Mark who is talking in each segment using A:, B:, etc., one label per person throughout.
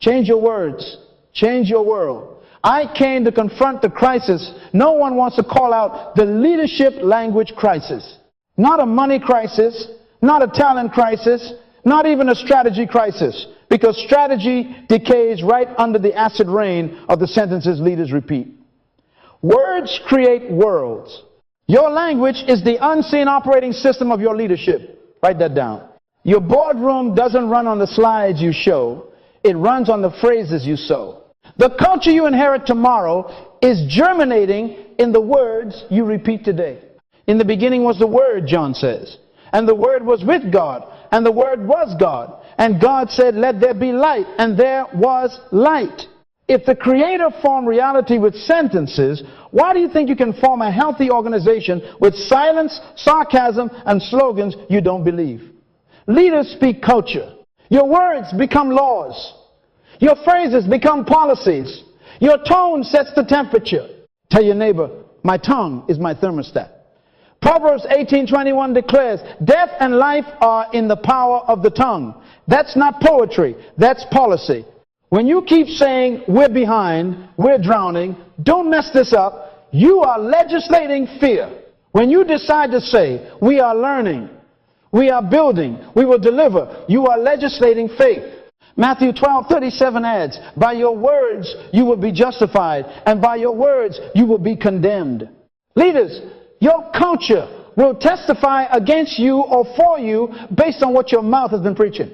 A: Change your words. Change your world. I came to confront the crisis. No one wants to call out the leadership language crisis. Not a money crisis, not a talent crisis, not even a strategy crisis. Because strategy decays right under the acid rain of the sentences leaders repeat. Words create worlds. Your language is the unseen operating system of your leadership. Write that down. Your boardroom doesn't run on the slides you show. It runs on the phrases you sow. The culture you inherit tomorrow is germinating in the words you repeat today. In the beginning was the Word, John says. And the Word was with God. And the Word was God. And God said, let there be light. And there was light. If the Creator formed reality with sentences, why do you think you can form a healthy organization with silence, sarcasm, and slogans you don't believe? Leaders speak culture. Your words become laws. Your phrases become policies. Your tone sets the temperature. Tell your neighbor, my tongue is my thermostat. Proverbs 18:21 declares, death and life are in the power of the tongue. That's not poetry. That's policy. When you keep saying, we're behind, we're drowning, don't mess this up, you are legislating fear. When you decide to say, we are learning, we are building, we will deliver, you are legislating faith. Matthew 12:37 adds, by your words you will be justified, and by your words you will be condemned. Leaders, your culture will testify against you or for you based on what your mouth has been preaching.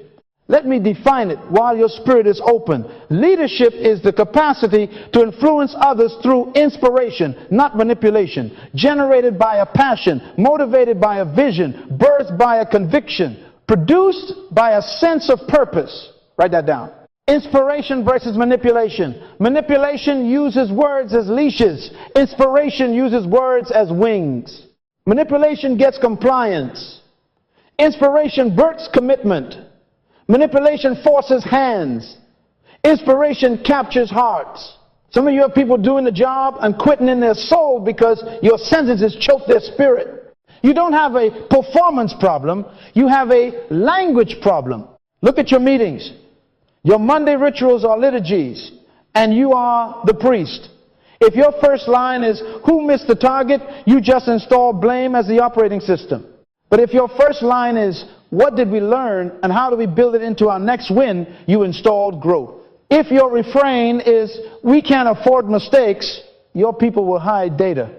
A: Let me define it while your spirit is open. Leadership is the capacity to influence others through inspiration, not manipulation, generated by a passion, motivated by a vision, birthed by a conviction, produced by a sense of purpose. Write that down. Inspiration versus manipulation. Manipulation uses words as leashes. Inspiration uses words as wings. Manipulation gets compliance. Inspiration births commitment. Manipulation forces hands. Inspiration captures hearts. Some of you have people doing the job and quitting in their soul because your sentences choke their spirit. You don't have a performance problem. You have a language problem. Look at your meetings. Your Monday rituals are liturgies, and you are the priest. If your first line is, who missed the target, you just install blame as the operating system. But if your first line is, what did we learn and how do we build it into our next win, you installed growth. If your refrain is, we can't afford mistakes, your people will hide data.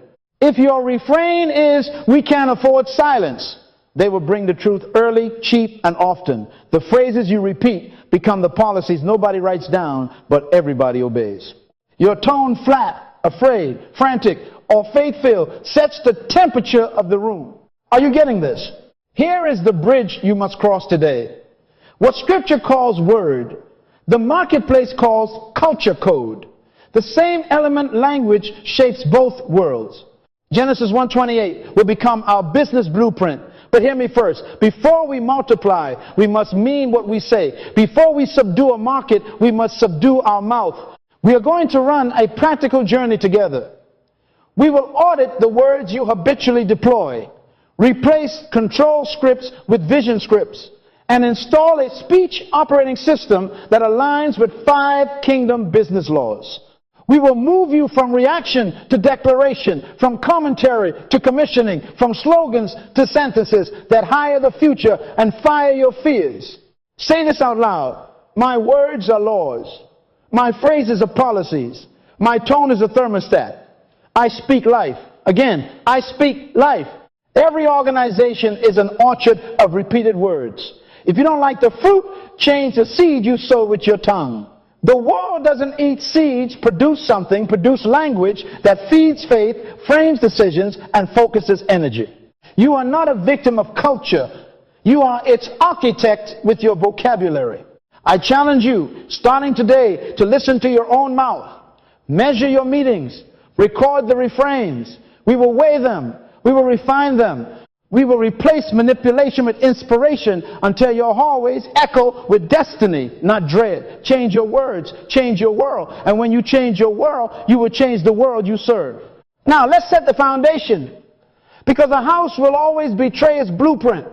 A: If your refrain is, we can't afford silence, they will bring the truth early, cheap, and often. The phrases you repeat become the policies nobody writes down, but everybody obeys. Your tone flat, afraid, frantic, or faith-filled sets the temperature of the room. Are you getting this? Here is the bridge you must cross today. What Scripture calls word, the marketplace calls culture code. The same element language shapes both worlds. Genesis 1:28 will become our business blueprint. But hear me first. Before we multiply, we must mean what we say. Before we subdue a market, we must subdue our mouth. We are going to run a practical journey together. We will audit the words you habitually deploy, replace control scripts with vision scripts, and install a speech operating system that aligns with 5 kingdom business laws. We will move you from reaction to declaration, from commentary to commissioning, from slogans to sentences that hire the future and fire your fears. Say this out loud. My words are laws. My phrases are policies. My tone is a thermostat. I speak life. Again, I speak life. Every organization is an orchard of repeated words. If you don't like the fruit, change the seed you sow with your tongue. The world doesn't eat seeds, produce something, produce language that feeds faith, frames decisions, and focuses energy. You are not a victim of culture. You are its architect with your vocabulary. I challenge you, starting today, to listen to your own mouth. Measure your meetings. Record the refrains. We will weigh them. We will refine them. We will replace manipulation with inspiration until your hallways echo with destiny, not dread. Change your words, change your world. And when you change your world, you will change the world you serve. Now, let's set the foundation, because a house will always betray its blueprint.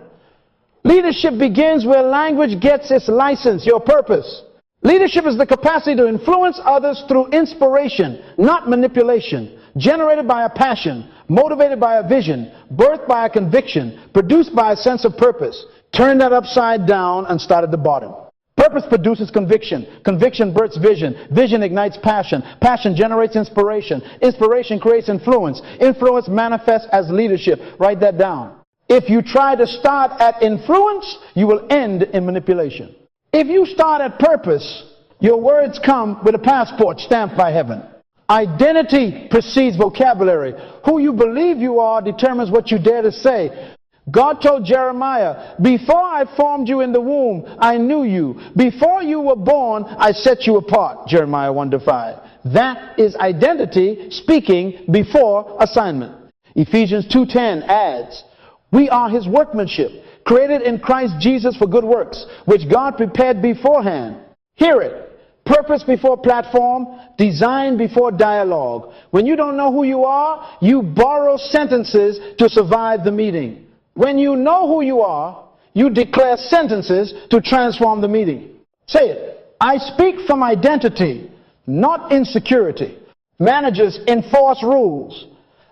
A: Leadership begins where language gets its license, your purpose. Leadership is the capacity to influence others through inspiration, not manipulation, generated by a passion, motivated by a vision, birthed by a conviction, produced by a sense of purpose. Turn that upside down and start at the bottom. Purpose produces conviction. Conviction births vision. Vision ignites passion. Passion generates inspiration. Inspiration creates influence. Influence manifests as leadership. Write that down. If you try to start at influence, you will end in manipulation. If you start at purpose, your words come with a passport stamped by heaven. Identity precedes vocabulary. Who you believe you are determines what you dare to say. God told Jeremiah, before I formed you in the womb, I knew you. Before you were born, I set you apart. Jeremiah 1-5. That is identity speaking before assignment. Ephesians 2:10 adds, we are his workmanship, created in Christ Jesus for good works, which God prepared beforehand. Hear it. Purpose before platform, design before dialogue. When you don't know who you are, you borrow sentences to survive the meeting. When you know who you are, you declare sentences to transform the meeting. Say it. I speak from identity, not insecurity. Managers enforce rules.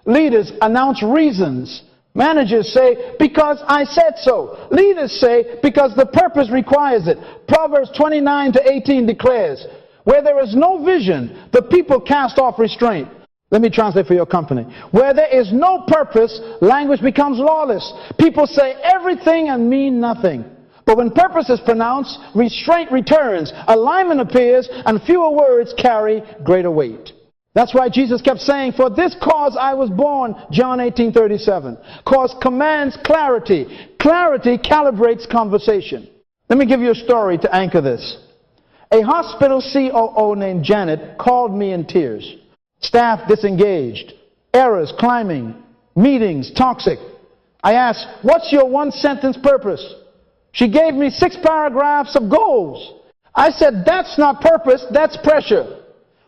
A: Leaders announce reasons. Managers say, because I said so. Leaders say, because the purpose requires it. Proverbs 29-18 declares, where there is no vision, the people cast off restraint. Let me translate for your company. Where there is no purpose, language becomes lawless. People say everything and mean nothing. But when purpose is pronounced, restraint returns, alignment appears, and fewer words carry greater weight. That's why Jesus kept saying, for this cause I was born, John 18:37. Cause commands clarity. Clarity calibrates conversation. Let me give you a story to anchor this. A hospital COO named Janet called me in tears. Staff disengaged, errors climbing, meetings toxic. I asked, what's your one-sentence purpose? She gave me 6 paragraphs of goals. I said, that's not purpose, that's pressure.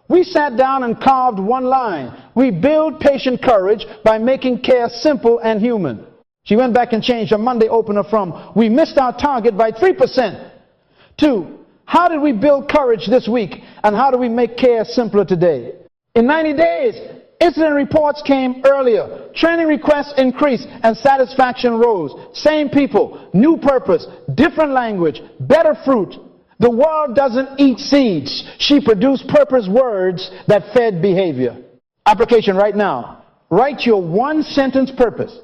A: We sat down and carved one line. We build patient courage by making care simple and human. She went back and changed her Monday opener from, we missed our target by 3%, to, how did we build courage this week and how do we make care simpler today? In 90 days, incident reports came earlier, training requests increased, and satisfaction rose. Same people, new purpose, different language, better fruit. The world doesn't eat seeds. She produced purpose words that fed behavior. Application right now. Write your one-sentence purpose.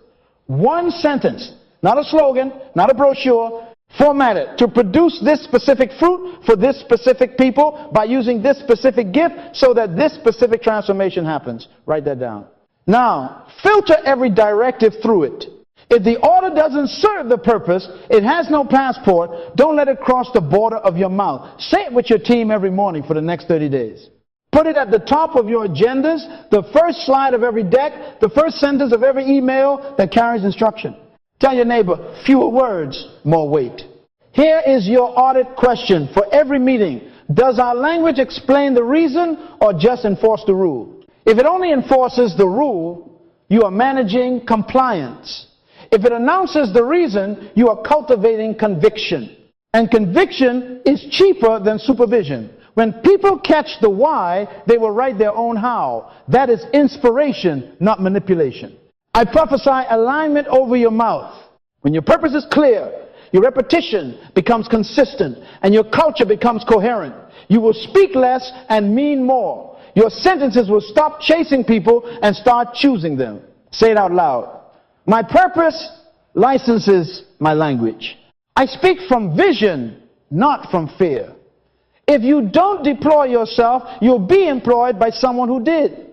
A: One sentence, not a slogan, not a brochure. Format it to produce this specific fruit for this specific people by using this specific gift so that this specific transformation happens. Write that down. Now, filter every directive through it. If the order doesn't serve the purpose, it has no passport, don't let it cross the border of your mouth. Say it with your team every morning for the next 30 days. Put it at the top of your agendas, the first slide of every deck, the first sentence of every email that carries instruction. Tell your neighbor, fewer words, more weight. Here is your audit question for every meeting. Does our language explain the reason or just enforce the rule? If it only enforces the rule, you are managing compliance. If it announces the reason, you are cultivating conviction. And conviction is cheaper than supervision. When people catch the why, they will write their own how. That is inspiration, not manipulation. I prophesy alignment over your mouth. When your purpose is clear, your repetition becomes consistent, and your culture becomes coherent. You will speak less and mean more. Your sentences will stop chasing people and start choosing them. Say it out loud. My purpose licenses my language. I speak from vision, not from fear. If you don't deploy yourself, you'll be employed by someone who did.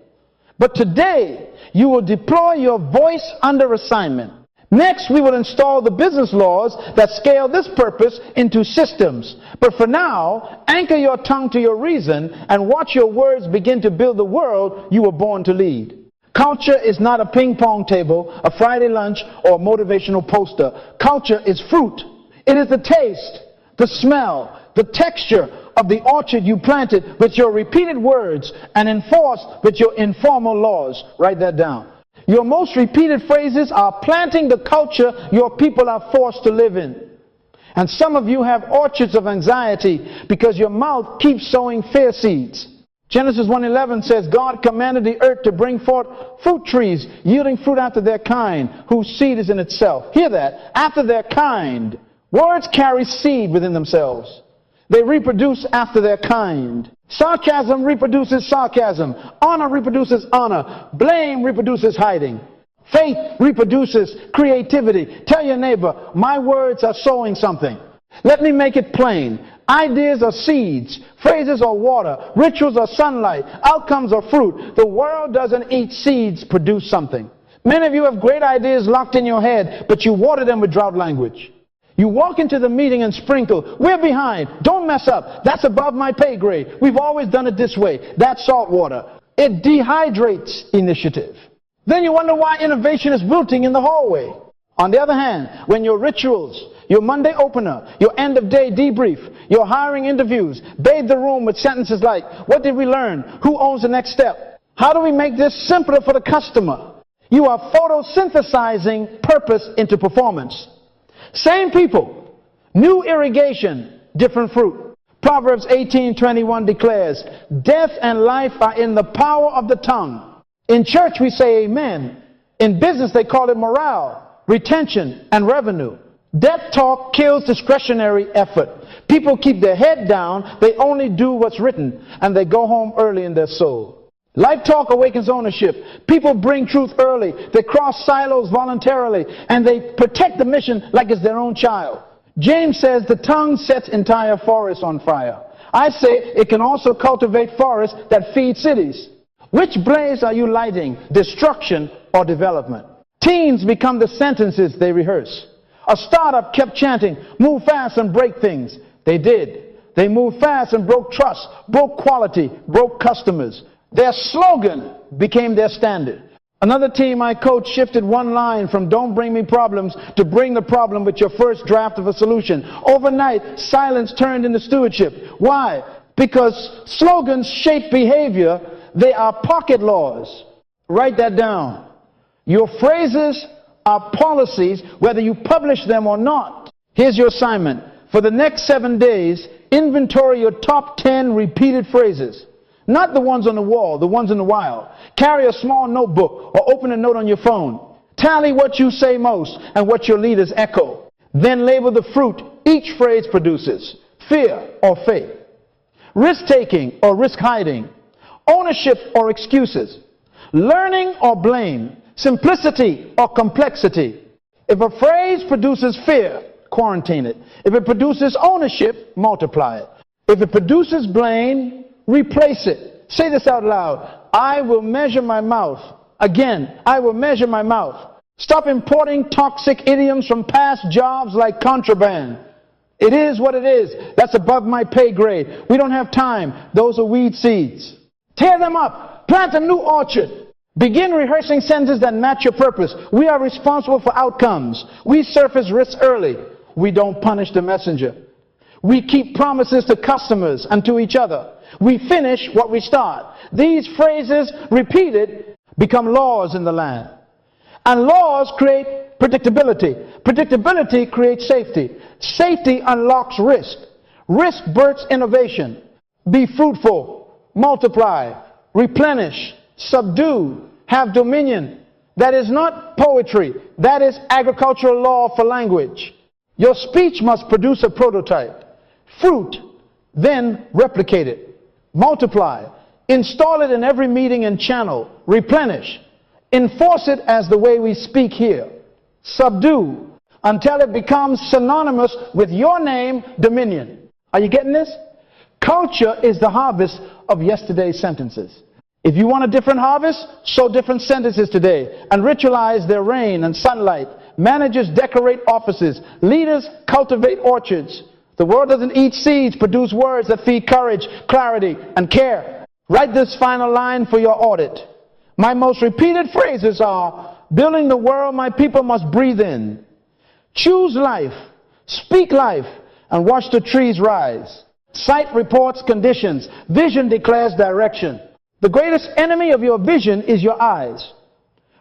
A: But today, you will deploy your voice under assignment. Next, we will install the business laws that scale this purpose into systems. But for now, anchor your tongue to your reason and watch your words begin to build the world you were born to lead. Culture is not a ping pong table, a Friday lunch, or a motivational poster. Culture is fruit. It is the taste, the smell, the texture of the orchard you planted with your repeated words and enforced with your informal laws. Write that down. Your most repeated phrases are planting the culture your people are forced to live in. And some of you have orchards of anxiety because your mouth keeps sowing fear seeds. Genesis 1:11 says, God commanded the earth to bring forth fruit trees, yielding fruit after their kind, whose seed is in itself. Hear that. After their kind. Words carry seed within themselves. They reproduce after their kind. Sarcasm reproduces sarcasm. Honor reproduces honor. Blame reproduces hiding. Faith reproduces creativity. Tell your neighbor, my words are sowing something. Let me make it plain. Ideas are seeds. Phrases are water. Rituals are sunlight. Outcomes are fruit. The world doesn't eat seeds, produce something. Many of you have great ideas locked in your head, but you water them with drought language. You walk into the meeting and sprinkle, we're behind, don't mess up, that's above my pay grade, we've always done it this way, that's salt water. It dehydrates initiative. Then you wonder why innovation is wilting in the hallway. On the other hand, when your rituals, your Monday opener, your end of day debrief, your hiring interviews, bathe the room with sentences like, what did we learn? Who owns the next step? How do we make this simpler for the customer? You are photosynthesizing purpose into performance. Same people, new irrigation, different fruit. Proverbs 18:21 declares, death and life are in the power of the tongue. In church we say amen. In business they call it morale, retention, and revenue. Death talk kills discretionary effort. People keep their head down, they only do what's written, and they go home early in their soul. Life talk awakens ownership. People bring truth early. They cross silos voluntarily, and they protect the mission like it's their own child. James says the tongue sets entire forests on fire. I say it can also cultivate forests that feed cities. Which blaze are you lighting, destruction or development? Teens become the sentences they rehearse. A startup kept chanting, move fast and break things. They did. They moved fast and broke trust, broke quality, broke customers. Their slogan became their standard. Another team I coached shifted one line from don't bring me problems to bring the problem with your first draft of a solution. Overnight, silence turned into stewardship. Why? Because slogans shape behavior. They are pocket laws. Write that down. Your phrases are policies whether you publish them or not. Here's your assignment. For the next 7 days, inventory your top 10 repeated phrases. Not the ones on the wall, the ones in the wild. Carry a small notebook or open a note on your phone. Tally what you say most and what your leaders echo. Then label the fruit each phrase produces. Fear or faith. Risk-taking or risk-hiding. Ownership or excuses. Learning or blame. Simplicity or complexity. If a phrase produces fear, quarantine it. If it produces ownership, multiply it. If it produces blame, replace it. Say this out loud. I will measure my mouth. Again, I will measure my mouth. Stop importing toxic idioms from past jobs like contraband. It is what it is. That's above my pay grade. We don't have time. Those are weed seeds. Tear them up. Plant a new orchard. Begin rehearsing sentences that match your purpose. We are responsible for outcomes. We surface risks early. We don't punish the messenger. We keep promises to customers and to each other. We finish what we start. These phrases, repeated, become laws in the land. And laws create predictability. Predictability creates safety. Safety unlocks risk. Risk births innovation. Be fruitful, multiply, replenish, subdue, have dominion. That is not poetry. That is agricultural law for language. Your speech must produce a prototype. Fruit, then replicate it. Multiply. Install it in every meeting and channel. Replenish. Enforce it as the way we speak here. Subdue until it becomes synonymous with your name, dominion. Are you getting this? Culture is the harvest of yesterday's sentences. If you want a different harvest, sow different sentences today and ritualize their rain and sunlight. Managers decorate offices. Leaders cultivate orchards. The world doesn't eat seeds, produce words that feed courage, clarity, and care. Write this final line for your audit. My most repeated phrases are, building the world my people must breathe in. Choose life, speak life, and watch the trees rise. Sight reports conditions. Vision declares direction. The greatest enemy of your vision is your eyes.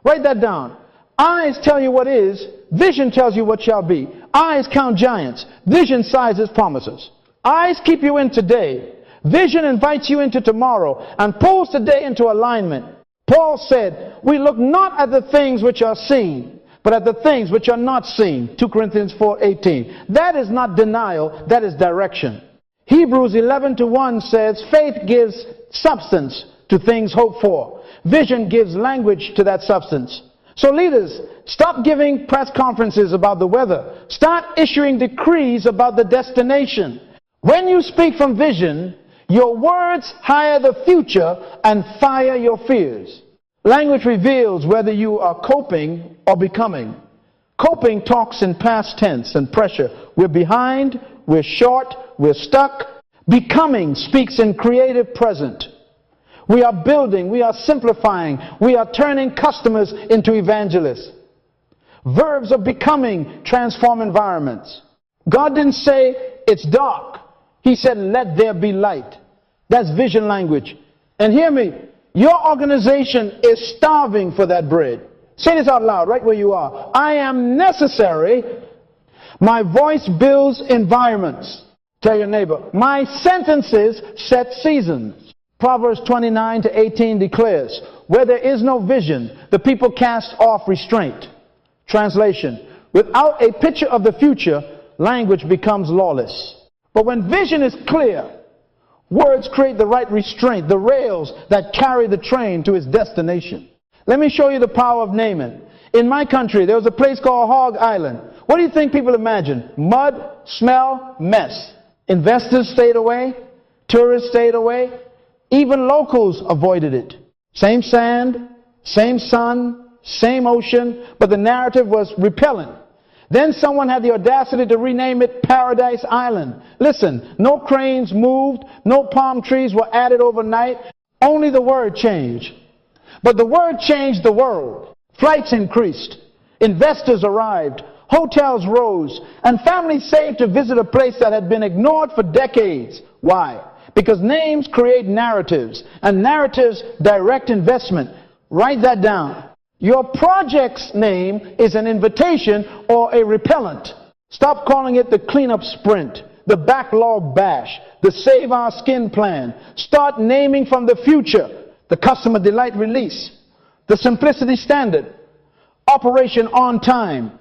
A: Write that down. Eyes tell you what is. Vision tells you what shall be. Eyes count giants. Vision sizes promises. Eyes keep you in today. Vision invites you into tomorrow and pulls today into alignment. Paul said, we look not at the things which are seen, but at the things which are not seen. 2 Corinthians 4:18. That is not denial, that is direction. Hebrews 11:1 says, faith gives substance to things hoped for. Vision gives language to that substance. So leaders, stop giving press conferences about the weather. Start issuing decrees about the destination. When you speak from vision, your words hire the future and fire your fears. Language reveals whether you are coping or becoming. Coping talks in past tense and pressure. We're behind, we're short, we're stuck. Becoming speaks in creative present. We are building, we are simplifying, we are turning customers into evangelists. Verbs of becoming transform environments. God didn't say it's dark. He said, let there be light. That's vision language. And hear me, your organization is starving for that bread. Say this out loud, right where you are. I am necessary. My voice builds environments. Tell your neighbor, my sentences set seasons. Proverbs 29:18 declares, where there is no vision, the people cast off restraint. Translation, without a picture of the future, language becomes lawless. But when vision is clear, words create the right restraint, the rails that carry the train to its destination. Let me show you the power of naming. In my country, there was a place called Hog Island. What do you think people imagine? Mud, smell, mess. Investors stayed away. Tourists stayed away. Even locals avoided it. Same sand, same sun, same ocean, but the narrative was repellent. Then someone had the audacity to rename it Paradise Island. Listen, no cranes moved, no palm trees were added overnight, only the word changed. But the word changed the world. Flights increased, investors arrived, hotels rose, and families saved to visit a place that had been ignored for decades. Why? Because names create narratives, and narratives direct investment. Write that down. Your project's name is an invitation or a repellent. Stop calling it the cleanup sprint, the backlog bash, the save our skin plan. Start naming from the future. The customer delight release, the simplicity standard, operation on time.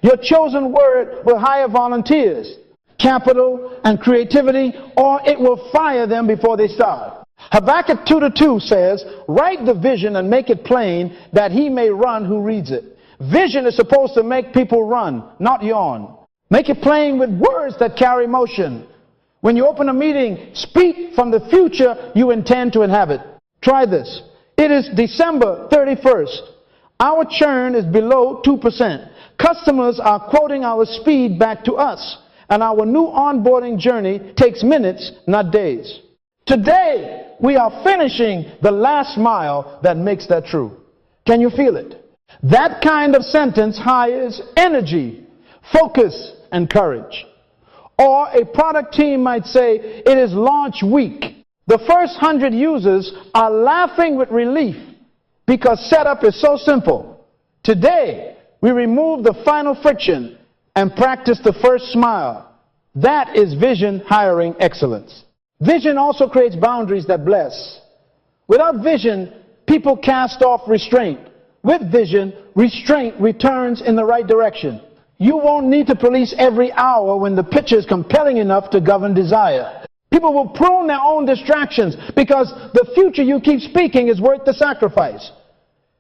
A: Your chosen word will hire volunteers, capital and creativity, or it will fire them before they start. Habakkuk 2:2 says, write the vision and make it plain that he may run who reads it. Vision is supposed to make people run, not yawn. Make it plain with words that carry motion. When you open a meeting, speak from the future you intend to inhabit. Try this. It is December 31st. Our churn is below 2%. Customers are quoting our speed back to us, and our new onboarding journey takes minutes, not days. Today, we are finishing the last mile that makes that true. Can you feel it? That kind of sentence hires energy, focus, and courage. Or a product team might say, it is launch week. The first 100 users are laughing with relief because setup is so simple. Today, we remove the final friction and practice the first smile. That is vision hiring excellence. Vision also creates boundaries that bless. Without vision, people cast off restraint. With vision, restraint returns in the right direction. You won't need to police every hour when the picture is compelling enough to govern desire. People will prune their own distractions because the future you keep speaking is worth the sacrifice.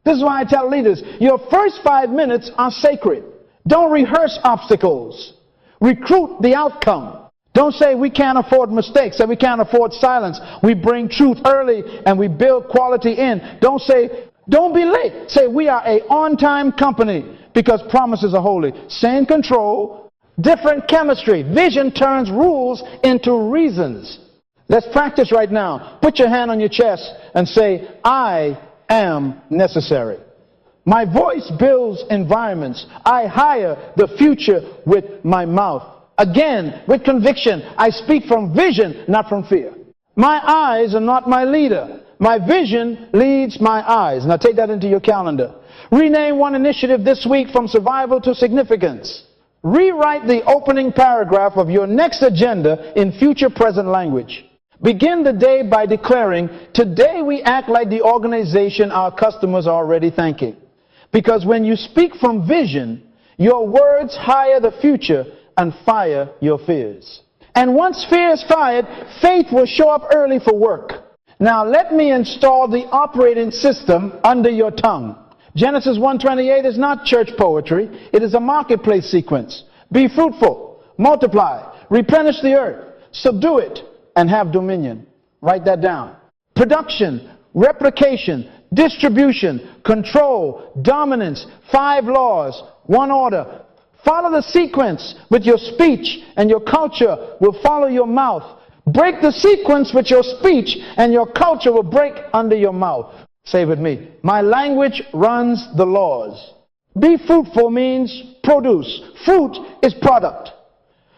A: This is why I tell leaders, your first 5 minutes are sacred. Don't rehearse obstacles. Recruit the outcome. Don't say we can't afford mistakes, that we can't afford silence. We bring truth early and we build quality in. Don't say, don't be late. Say we are a on-time company because promises are holy. Same control, different chemistry. Vision turns rules into reasons. Let's practice right now. Put your hand on your chest and say, I am necessary. My voice builds environments. I hire the future with my mouth. Again, with conviction, I speak from vision, not from fear. My eyes are not my leader. My vision leads my eyes. Now take that into your calendar. Rename one initiative this week from survival to significance. Rewrite the opening paragraph of your next agenda in future present language. Begin the day by declaring, today we act like the organization our customers are already thanking. Because when you speak from vision, your words hire the future and fire your fears. And once fear is fired, faith will show up early for work. Now let me install the operating system under your tongue. Genesis 1:28 is not church poetry. It is a marketplace sequence. Be fruitful, multiply, replenish the earth, subdue it, and have dominion. Write that down. Production, replication, distribution, control, dominance, 5 laws, 1 order. Follow the sequence with your speech, and your culture will follow your mouth. Break the sequence with your speech, and your culture will break under your mouth. Say with me. My language runs the laws. Be fruitful means produce. Fruit is product.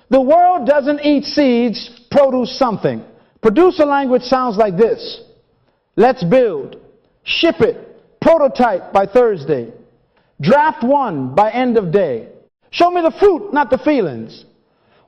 A: The world doesn't eat seeds, produce something. Producer language sounds like this. Let's build. Ship it. Prototype by Thursday. Draft 1 by end of day. Show me the fruit, not the feelings.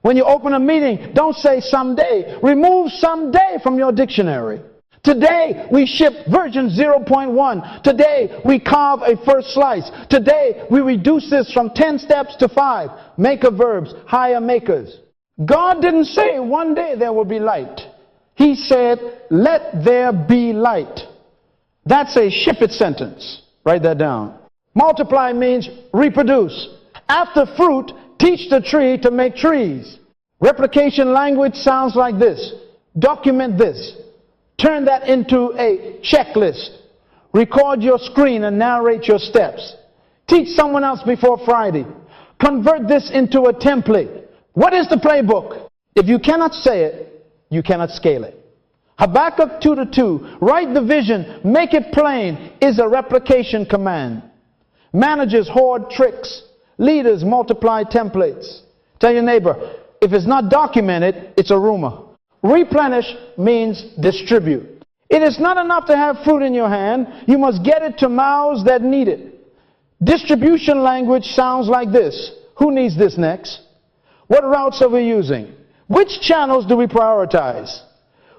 A: When you open a meeting, don't say someday. Remove someday from your dictionary. Today we ship version 0.1. Today we carve a first slice. Today we reduce this from 10 steps to 5. Maker verbs, hire makers. God didn't say one day there will be light. He said, let there be light. That's a ship it sentence. Write that down. Multiply means reproduce. After fruit, teach the tree to make trees. Replication language sounds like this. Document this. Turn that into a checklist. Record your screen and narrate your steps. Teach someone else before Friday. Convert this into a template. What is the playbook? If you cannot say it, you cannot scale it. Habakkuk 2:2, write the vision, make it plain, is a replication command. Managers hoard tricks. Leaders multiply templates. Tell your neighbor, if it's not documented, it's a rumor. Replenish means distribute. It is not enough to have fruit in your hand. You must get it to mouths that need it. Distribution language sounds like this. Who needs this next? What routes are we using? Which channels do we prioritize?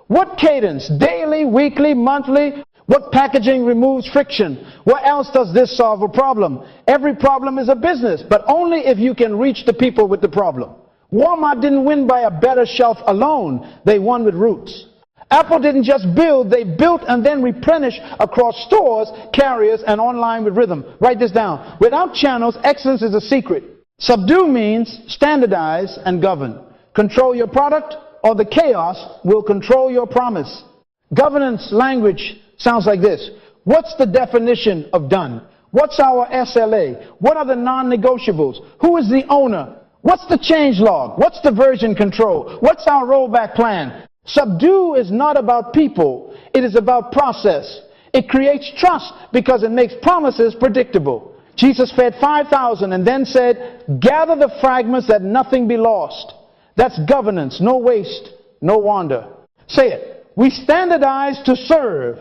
A: What cadence? Daily, weekly, monthly? What packaging removes friction? What else does this solve a problem? Every problem is a business, but only if you can reach the people with the problem. Walmart didn't win by a better shelf alone. They won with roots. Apple didn't just build, they built and then replenished across stores, carriers, and online with rhythm. Write this down. Without channels, excellence is a secret. Subdue means standardize and govern. Control your product, or the chaos will control your promise. Governance language sounds like this. What's the definition of done? What's our SLA? What are the non-negotiables? Who is the owner? What's the change log? What's the version control? What's our rollback plan? Subdue is not about people. It is about process. It creates trust because it makes promises predictable. Jesus fed 5,000 and then said, gather the fragments that nothing be lost. That's governance. No waste, no wander. Say it. We standardize to serve,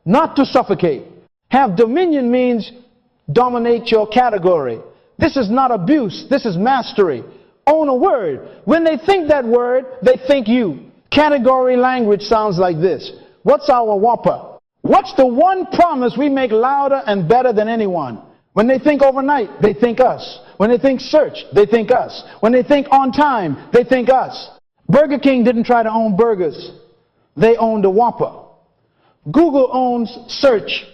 A: not to suffocate. Have dominion means dominate your category. This is not abuse. This is mastery. Own a word. When they think that word, they think you. Category language sounds like this. What's our whopper? What's the one promise we make louder and better than anyone? When they think overnight, they think us. When they think search, they think us. When they think on time, they think us. Burger King didn't try to own burgers. They owned a whopper. Google owns search.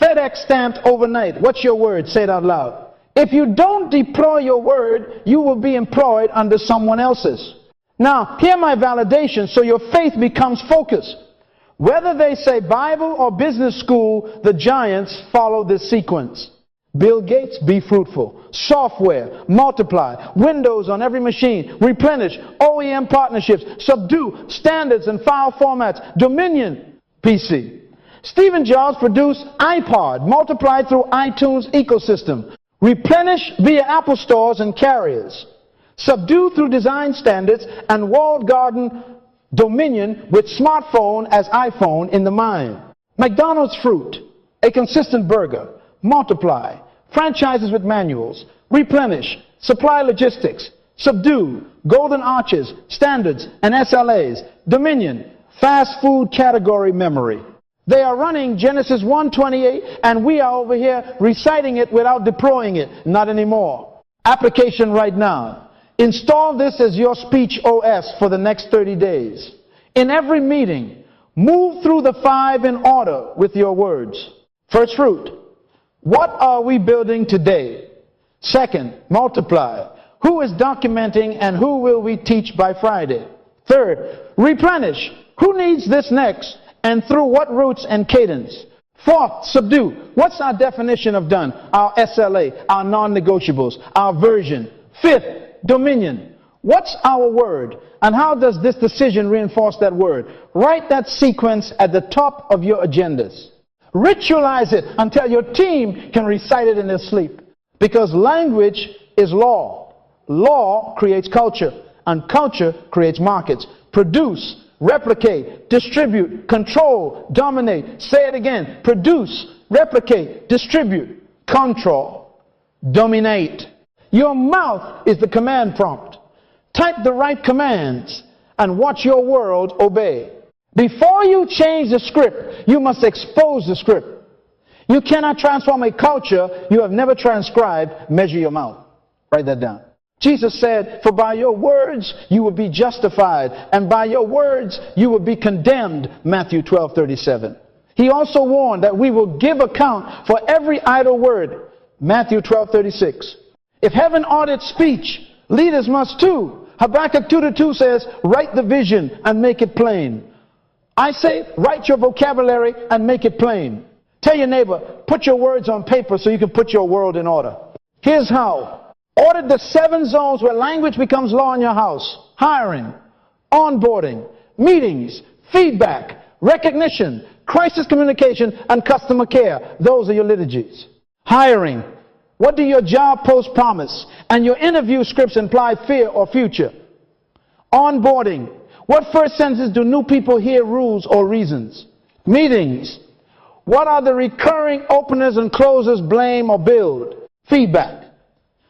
A: FedEx stamped overnight. What's your word? Say it out loud. If you don't deploy your word, you will be employed under someone else's. Now, hear my validation so your faith becomes focused. Whether they say Bible or business school, the giants follow this sequence. Bill Gates, be fruitful. Software, multiply. Windows on every machine. Replenish. OEM partnerships. Subdue. Standards and file formats. Dominion. PC. Stephen Jobs produced iPod, multiplied through iTunes ecosystem. Replenish via Apple stores and carriers. Subdue through design standards and walled garden dominion with smartphone as iPhone in the mind. McDonald's fruit, a consistent burger. Multiply. Franchises with manuals. Replenish. supply logistics, subdue, golden arches, standards, and SLAs, dominion, fast food category memory. They are running Genesis 1:28, and we are over here reciting it without deploying it. Not anymore. Application right now. Install this as your speech OS for the next 30 days. In every meeting, move through the 5 in order with your words. First fruit. What are we building today? Second, multiply. Who is documenting and who will we teach by Friday? Third, replenish. Who needs this next and through what routes and cadence? Fourth, subdue. What's our definition of done? Our SLA, our non-negotiables, our version. Fifth, dominion. What's our word? And how does this decision reinforce that word? Write that sequence at the top of your agendas. Ritualize it until your team can recite it in their sleep. Because language is law. Law creates culture, and culture creates markets. Produce, replicate, distribute, control, dominate. Say it again. Produce, replicate, distribute, control, dominate. Your mouth is the command prompt. Type the right commands and watch your world obey. Before you change the script, you must expose the script. You cannot transform a culture you have never transcribed. Measure your mouth. Write that down. Jesus said, for by your words you will be justified, and by your words you will be condemned. Matthew 12:37. He also warned that we will give account for every idle word. Matthew 12:36. If heaven audits speech, leaders must too. Habakkuk 2:2 says, write the vision and make it plain. I say, write your vocabulary and make it plain. Tell your neighbor, put your words on paper so you can put your world in order. Here's how. Audit the 7 zones where language becomes law in your house. Hiring, onboarding, meetings, feedback, recognition, crisis communication, and customer care. Those are your liturgies. Hiring. What do your job posts promise? And your interview scripts imply fear or future? Onboarding. What first sentences do new people hear, rules or reasons? Meetings. What are the recurring openers and closers, blame or build? Feedback.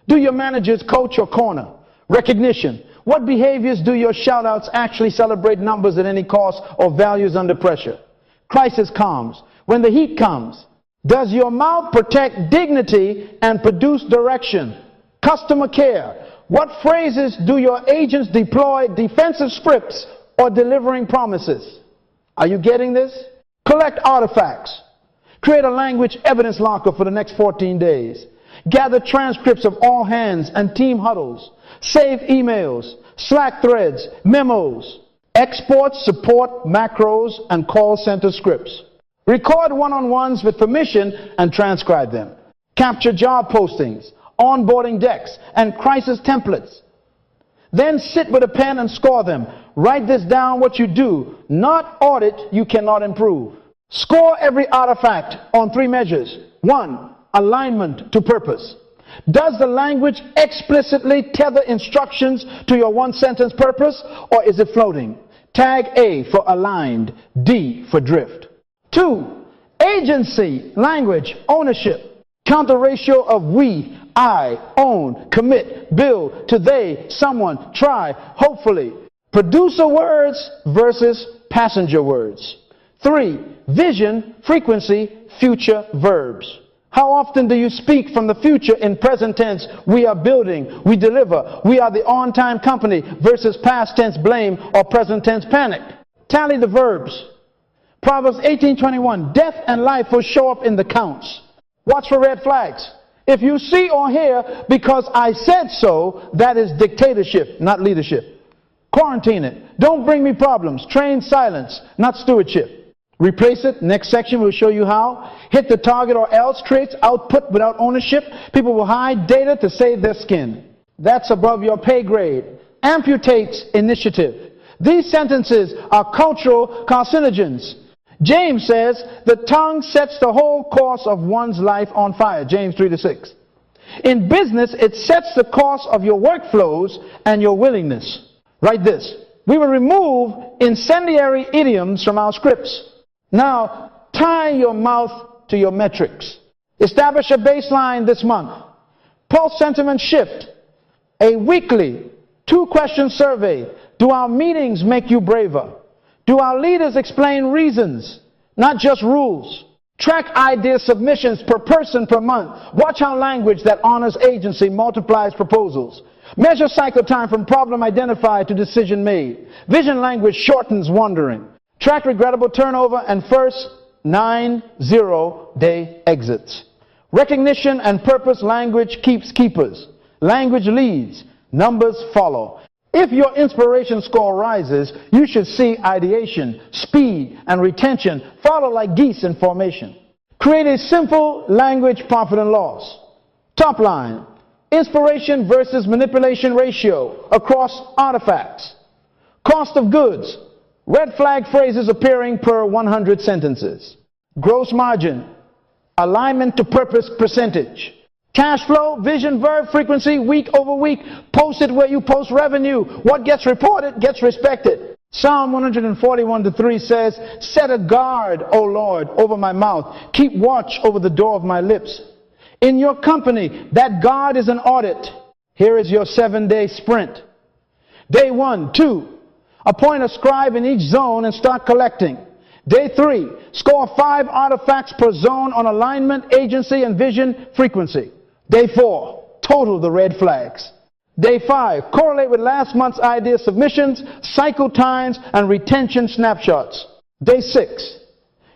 A: Do your managers coach or corner? Recognition. What behaviors do your shout-outs actually celebrate numbers at any cost or values under pressure? Crisis comms. When the heat comes, does your mouth protect dignity and produce direction? Customer care. What phrases do your agents deploy defensive scripts or delivering promises? Are you getting this? Collect artifacts. Create a language evidence locker for the next 14 days. Gather transcripts of all hands and team huddles. Save emails, Slack threads, memos. Export support macros and call center scripts. Record one-on-ones with permission and transcribe them. Capture job postings, onboarding decks, and crisis templates. Then sit with a pen and score them. Write this down what you do. Not audit, you cannot improve. Score every artifact on 3 measures. 1. Alignment to purpose. Does the language explicitly tether instructions to your 1-sentence purpose, or is it floating? Tag A for aligned, D for drift. 2. Agency, language, ownership. Count the ratio of we, I, own, commit, build, to they, someone, try, hopefully. Producer words versus passenger words. 3. Vision, frequency, future verbs. How often do you speak from the future in present tense? We are building, we deliver, we are the on-time company versus past tense blame or present tense panic. Tally the verbs. Proverbs 18:21, death and life will show up in the counts. Watch for red flags. If you see or hear because I said so, that is dictatorship, not leadership. Quarantine it. Don't bring me problems. Train silence, not stewardship. Replace it. Next section will show you how. Hit the target or else. Creates output without ownership. People will hide data to save their skin. That's above your pay grade. Amputates initiative. These sentences are cultural carcinogens. James says the tongue sets the whole course of one's life on fire. James 3-6. In business, it sets the course of your workflows and your willingness. Write this. We will remove incendiary idioms from our scripts. Now, tie your mouth to your metrics. Establish a baseline this month. Pulse sentiment shift. A weekly 2-question survey. Do our meetings make you braver? Do our leaders explain reasons, not just rules? Track idea submissions per person per month. Watch how language that honors agency multiplies proposals. Measure cycle time from problem identified to decision made. Vision language shortens wandering. Track regrettable turnover and first 90-day exits. Recognition and purpose language keeps keepers. Language leads. Numbers follow. If your inspiration score rises, you should see ideation, speed, and retention follow like geese in formation. Create a simple language profit and loss. Top line, inspiration versus manipulation ratio across artifacts. Cost of goods, red flag phrases appearing per 100 sentences. Gross margin, alignment to purpose percentage. Cash flow, vision, verb, frequency, week over week. Post it where you post revenue. What gets reported gets respected. Psalm 141:3 says, set a guard, O Lord, over my mouth. Keep watch over the door of my lips. In your company, that guard is an audit. Here is your 7-day sprint. Day 1, 2, appoint a scribe in each zone and start collecting. Day 3, score 5 artifacts per zone on alignment, agency, and vision frequency. Day 4, total the red flags. Day 5, correlate with last month's idea submissions, cycle times, and retention snapshots. Day 6,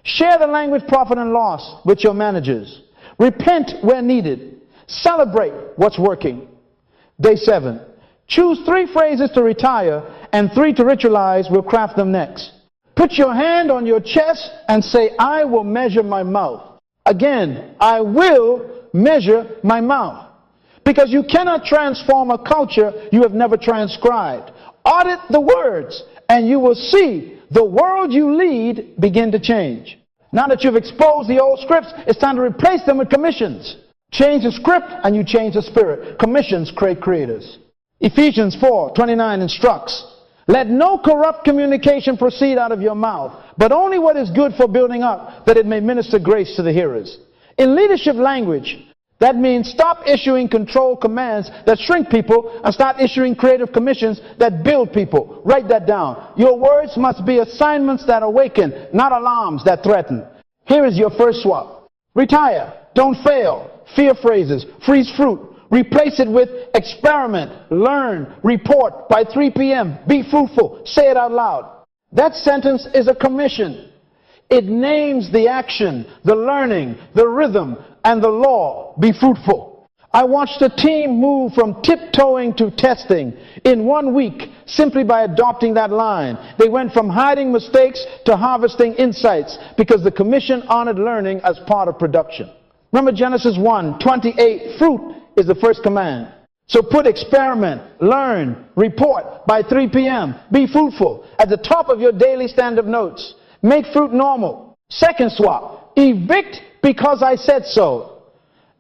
A: share the language profit and loss with your managers. Repent where needed. Celebrate what's working. Day 7, choose 3 phrases to retire and 3 to ritualize. We'll craft them next. Put your hand on your chest and say, I will measure my mouth. Again, I will measure my mouth. Because you cannot transform a culture you have never transcribed. Audit the words and you will see the world you lead begin to change. Now that you've exposed the old scripts, it's time to replace them with commissions. Change the script and you change the spirit. Commissions create creators. Ephesians 4:29 instructs, let no corrupt communication proceed out of your mouth, but only what is good for building up, that it may minister grace to the hearers. In leadership language, that means stop issuing control commands that shrink people and start issuing creative commissions that build people. Write that down. Your words must be assignments that awaken, not alarms that threaten. Here is your first swap. Retire. Don't fail. Fear phrases. Freeze fruit. Replace it with experiment, learn, report by 3 p.m. Be fruitful. Say it out loud. That sentence is a commission. It names the action, the learning, the rhythm, and the law. Be fruitful. I watched a team move from tiptoeing to testing in 1 week simply by adopting that line. They went from hiding mistakes to harvesting insights because the commission honored learning as part of production. Remember Genesis 1:28, fruit is the first command. So put experiment, learn, report by 3 p.m. Be fruitful at the top of your daily stand-up notes. Make fruit normal. Second swap, evict because I said so.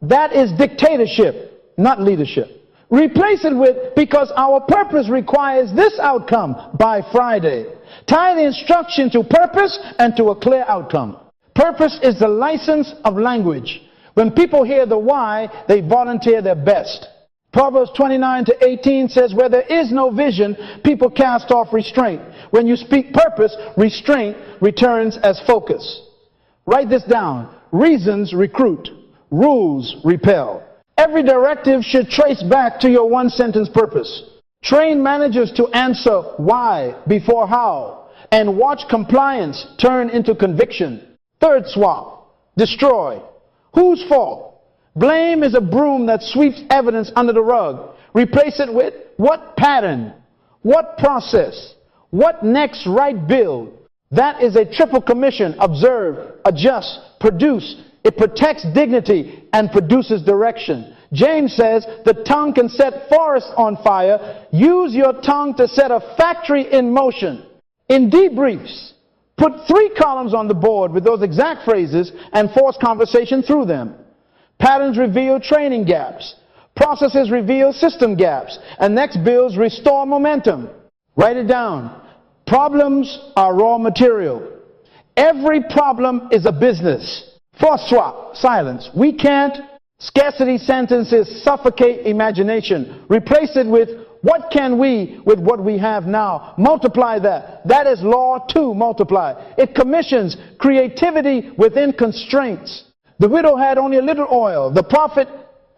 A: That is dictatorship, not leadership. Replace it with because our purpose requires this outcome by Friday. Tie the instruction to purpose and to a clear outcome. Purpose is the license of language. When people hear the why, they volunteer their best. Proverbs 29:18 says, where there is no vision, people cast off restraint. When you speak purpose, restraint returns as focus. Write this down. Reasons recruit. Rules repel. Every directive should trace back to your 1-sentence purpose. Train managers to answer why before how, and watch compliance turn into conviction. Third swap. Destroy. Whose fault? Blame is a broom that sweeps evidence under the rug. Replace it with what pattern? What process? What next right build? That is a triple commission. Observe, adjust, produce. It protects dignity and produces direction. James says the tongue can set forests on fire. Use your tongue to set a factory in motion. In debriefs, put 3 columns on the board with those exact phrases and force conversation through them. Patterns reveal training gaps. Processes reveal system gaps. And next builds restore momentum. Write it down. Problems are raw material. Every problem is a business. Fourth swap, silence. We can't, Scarcity sentences suffocate imagination. Replace it with, what can we with what we have now? Multiply that. That is law 2, multiply. It commissions creativity within constraints. The widow had only a little oil. The prophet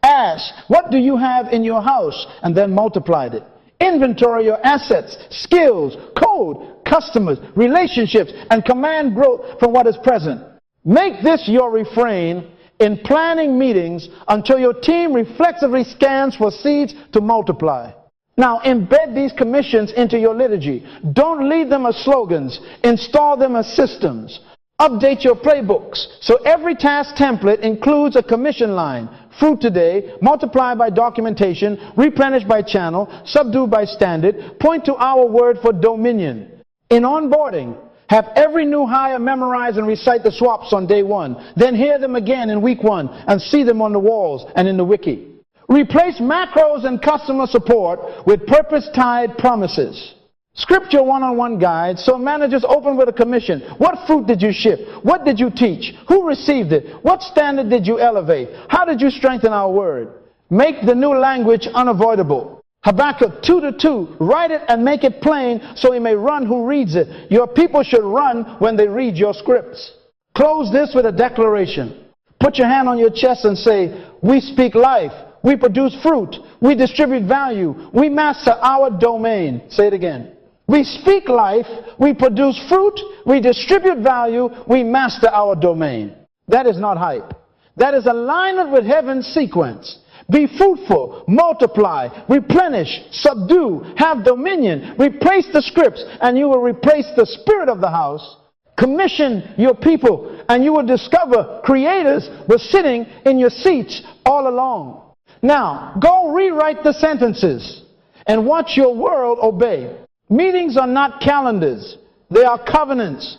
A: asked, what do you have in your house? And then multiplied it. Inventory your assets, skills, code, customers, relationships, and command growth from what is present. Make this your refrain in planning meetings until your team reflexively scans for seeds to multiply. Now, embed these commissions into your liturgy. Don't leave them as slogans. Install them as systems. Update your playbooks. So every task template includes a commission line. Fruit today, multiply by documentation, replenish by channel, subdue by standard, point to our word for dominion. In onboarding, have every new hire memorize and recite the swaps on day 1. Then hear them again in week 1 and see them on the walls and in the wiki. Replace macros and customer support with purpose-tied promises. Script your one-on-one guide so managers open with a commission. What fruit did you ship? What did you teach? Who received it? What standard did you elevate? How did you strengthen our word? Make the new language unavoidable. Habakkuk 2:2, write it and make it plain so he may run who reads it. Your people should run when they read your scripts. Close this with a declaration. Put your hand on your chest and say, we speak life, we produce fruit, we distribute value, we master our domain. Say it again. We speak life, we produce fruit, we distribute value, we master our domain. That is not hype. That is alignment with heaven's sequence. Be fruitful, multiply, replenish, subdue, have dominion. Replace the scripts and you will replace the spirit of the house. Commission your people and you will discover creators were sitting in your seats all along. Now, go rewrite the sentences and watch your world obey. Meetings are not calendars. They are covenants.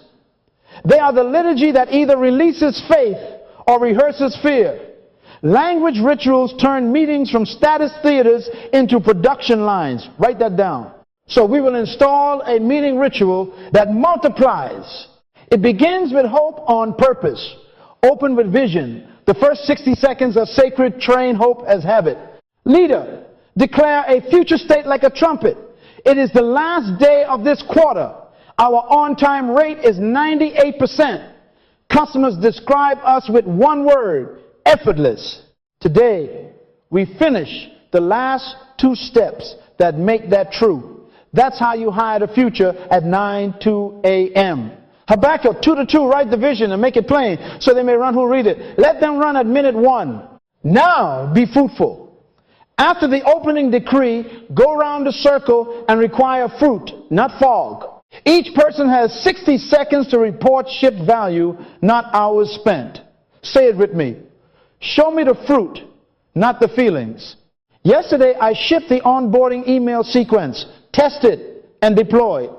A: They are the liturgy that either releases faith or rehearses fear. Language rituals turn meetings from status theaters into production lines. Write that down. So we will install a meeting ritual that multiplies. It begins with hope on purpose. Open with vision. The first 60 seconds are sacred. Train hope as habit. Leader, declare a future state like a trumpet. It is the last day of this quarter. Our on-time rate is 98%. Customers describe us with one word: effortless. Today, we finish the last 2 steps that make that true. That's how you hire the future at 9:02 a.m. Habakkuk 2:2, write the vision and make it plain so they may run who read it. Let them run at minute 1. Now be fruitful. After the opening decree, go round the circle and require fruit, not fog. Each person has 60 seconds to report shipped value, not hours spent. Say it with me. Show me the fruit, not the feelings. Yesterday, I shipped the onboarding email sequence, tested and deployed.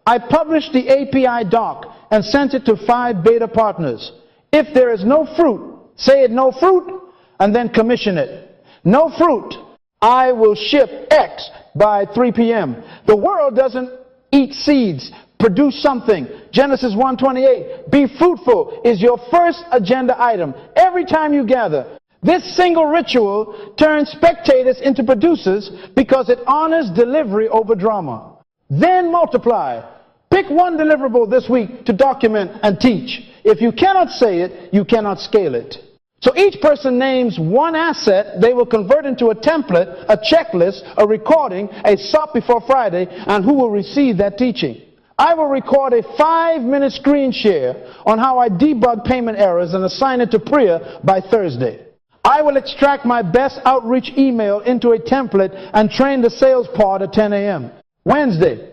A: I published the API doc and sent it to 5 beta partners. If there is no fruit, say it, no fruit, and then commission it. No fruit. I will ship X by 3 p.m. The world doesn't eat seeds. Produce something. Genesis 1:28. Be fruitful is your first agenda item. Every time you gather, this single ritual turns spectators into producers because it honors delivery over drama. Then multiply. Pick one deliverable this week to document and teach. If you cannot say it, you cannot scale it. So each person names one asset they will convert into a template, a checklist, a recording, a SOP before Friday, and who will receive that teaching. I will record a 5-minute screen share on how I debug payment errors and assign it to Priya by Thursday. I will extract my best outreach email into a template and train the sales pod at 10 a.m. Wednesday,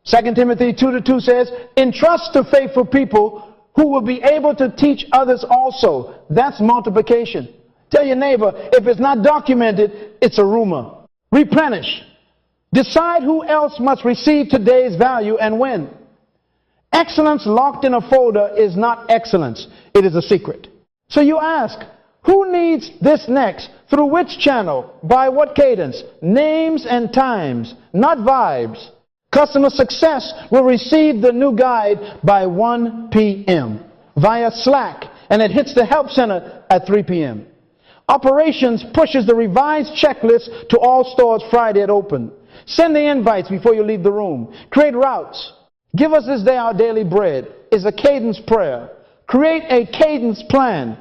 A: 2 Timothy 2:2 says, entrust to faithful people who will be able to teach others also. That's multiplication. Tell your neighbor, if it's not documented, it's a rumor. Replenish. Decide who else must receive today's value and when. Excellence locked in a folder is not excellence. It is a secret. So you ask, who needs this next? Through which channel? By what cadence? Names and times, not vibes. Customer success will receive the new guide by 1 p.m. via Slack, and it hits the help center at 3 p.m. Operations pushes the revised checklist to all stores Friday at open. Send the invites before you leave the room. Create routes. Give us this day our daily bread is a cadence prayer. Create a cadence plan.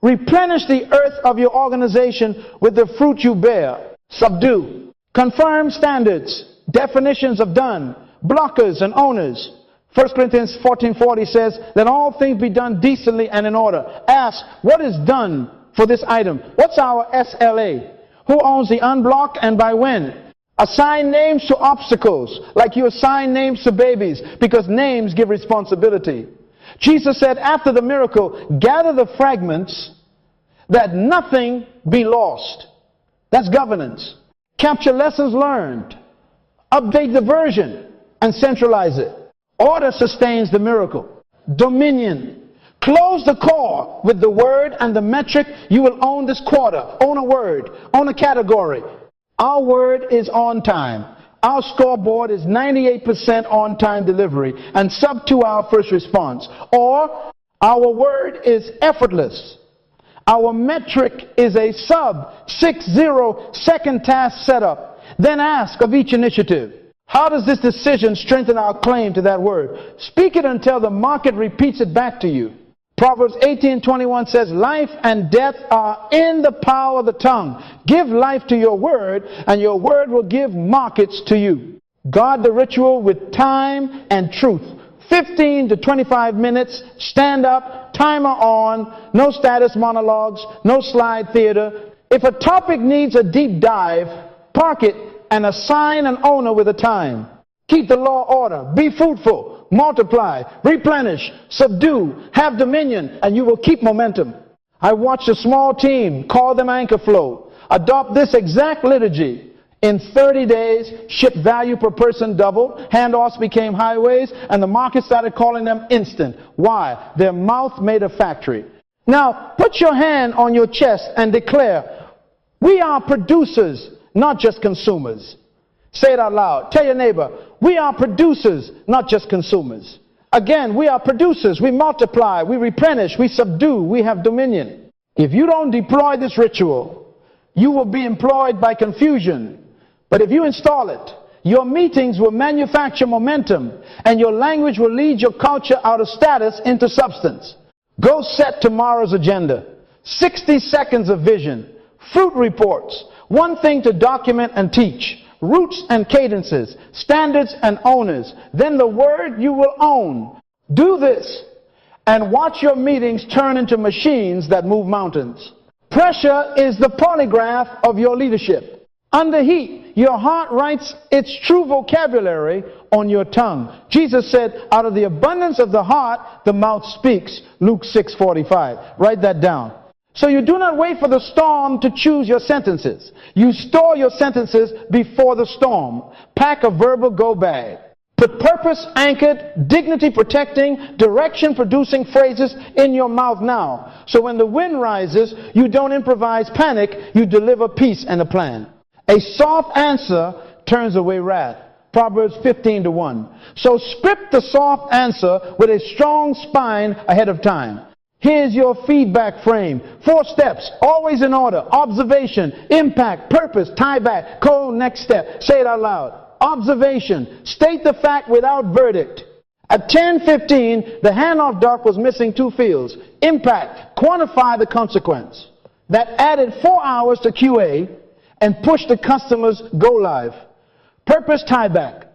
A: Replenish the earth of your organization with the fruit you bear. Subdue. Confirm standards, definitions of done, blockers and owners. 1 Corinthians 14:40 says, let all things be done decently and in order. Ask, what is done for this item? What's our SLA? Who owns the unblock and by when? Assign names to obstacles like you assign names to babies, because names give responsibility. Jesus said after the miracle, gather the fragments that nothing be lost. That's governance. Capture lessons learned. Update the version and centralize it. Order sustains the miracle. Dominion. Close the core with the word and the metric you will own this quarter. Own a word. Own a category. Our word is on time. Our scoreboard is 98% on-time delivery and sub 2 hour first response. Or our word is effortless. Our metric is a sub 6-0 second task setup. Then ask of each initiative, how does this decision strengthen our claim to that word? Speak it until the market repeats it back to you. Proverbs 18:21 says, life and death are in the power of the tongue. Give life to your word, and your word will give markets to you. Guard the ritual with time and truth. 15 to 25 minutes, stand up, timer on, no status monologues, no slide theater. If a topic needs a deep dive, park it and assign an owner with a time. Keep the law order, be fruitful, multiply, replenish, subdue, have dominion, and you will keep momentum. I watched a small team, call them Anchor Flow, adopt this exact liturgy. In 30 days, ship value per person doubled, handoffs became highways, and the market started calling them instant. Why? Their mouth made a factory. Now, put your hand on your chest and declare, we are producers, not just consumers. Say it out loud. Tell your neighbor, we are producers, not just consumers. Again, we are producers. We multiply, we replenish, we subdue, we have dominion. If you don't deploy this ritual, you will be employed by confusion. But if you install it, your meetings will manufacture momentum, and your language will lead your culture out of status into substance. Go set tomorrow's agenda. 60 seconds of vision, fruit reports, one thing to document and teach, roots and cadences, standards and owners, then the word you will own. Do this and watch your meetings turn into machines that move mountains. Pressure is the polygraph of your leadership. Under heat, your heart writes its true vocabulary on your tongue. Jesus said, out of the abundance of the heart, the mouth speaks. Luke 6:45. Write that down. So you do not wait for the storm to choose your sentences. You store your sentences before the storm. Pack a verbal go bag. Put purpose-anchored, dignity-protecting, direction-producing phrases in your mouth now. So when the wind rises, you don't improvise panic, you deliver peace and a plan. A soft answer turns away wrath. Proverbs 15:1. So script the soft answer with a strong spine ahead of time. Here's your feedback frame. 4 steps, always in order. Observation, impact, purpose, tie back, code, next step. Say it out loud. Observation, state the fact without verdict. At 10:15, the handoff doc was missing 2 fields. Impact, quantify the consequence. That added 4 hours to QA and push the customer's go live. Purpose tie back.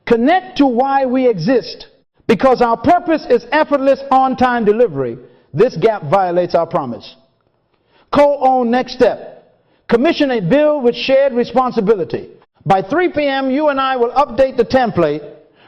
A: Connect to why we exist. Because our purpose is effortless on-time delivery. This gap violates our promise. Co-own next step. Commission a bill with shared responsibility. By 3 p.m., you and I will update the template,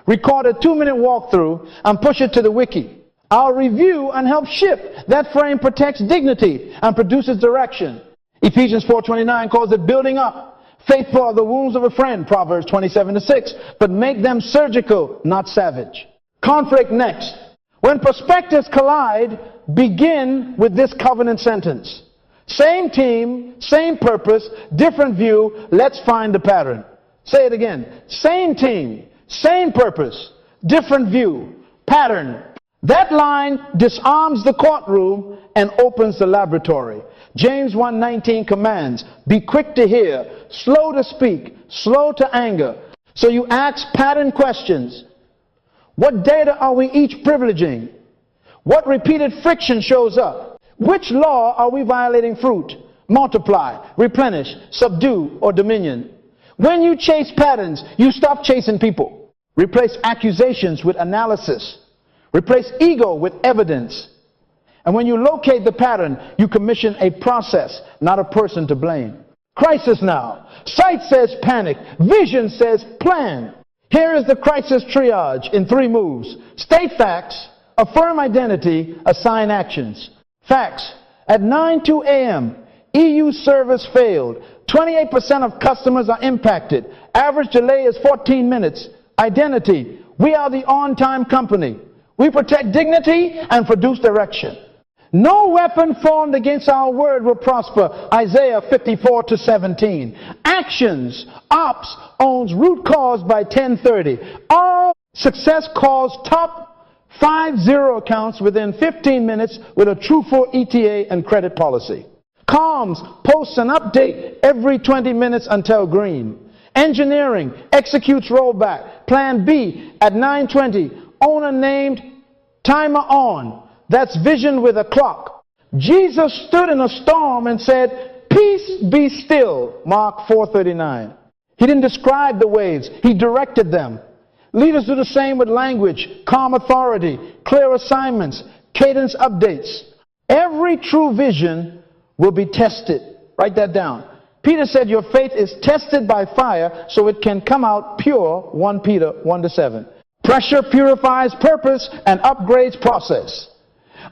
A: record a 2-minute walkthrough, and push it to the wiki. I'll review and help ship. That frame protects dignity and produces direction. Ephesians 4:29 calls it building up. Faithful are the wounds of a friend, Proverbs 27:6. But make them surgical, not savage. Conflict next. When perspectives collide, begin with this covenant sentence. Same team, same purpose, different view. Let's find the pattern. Say it again. Same team, same purpose, different view, pattern. That line disarms the courtroom and opens the laboratory. James 1:19 commands, be quick to hear, slow to speak, slow to anger. So you ask pattern questions. What data are we each privileging? What repeated friction shows up? Which law are we violating? Fruit, multiply, replenish, subdue, or dominion? When you chase patterns, you stop chasing people. Replace accusations with analysis. Replace ego with evidence. And when you locate the pattern, you commission a process, not a person to blame. Crisis now. Sight says panic. Vision says plan. Here is the crisis triage in 3 moves. State facts, affirm identity, assign actions. Facts. At 9:02 a.m., EU service failed. 28% of customers are impacted. Average delay is 14 minutes. Identity. We are the on-time company. We protect dignity and produce direction. No weapon formed against our word will prosper. Isaiah 54:17. Actions. Ops owns root cause by 10:30. All success calls top 50 accounts within 15 minutes with a truthful ETA and credit policy. Comms posts an update every 20 minutes until green. Engineering executes rollback. Plan B at 9:20. Owner named, timer on. That's vision with a clock. Jesus stood in a storm and said, peace be still. Mark 4:39. He didn't describe the waves. He directed them. Leaders do the same with language, calm authority, clear assignments, cadence updates. Every true vision will be tested. Write that down. Peter said your faith is tested by fire so it can come out pure. 1 Peter 1:7. Pressure purifies purpose and upgrades process.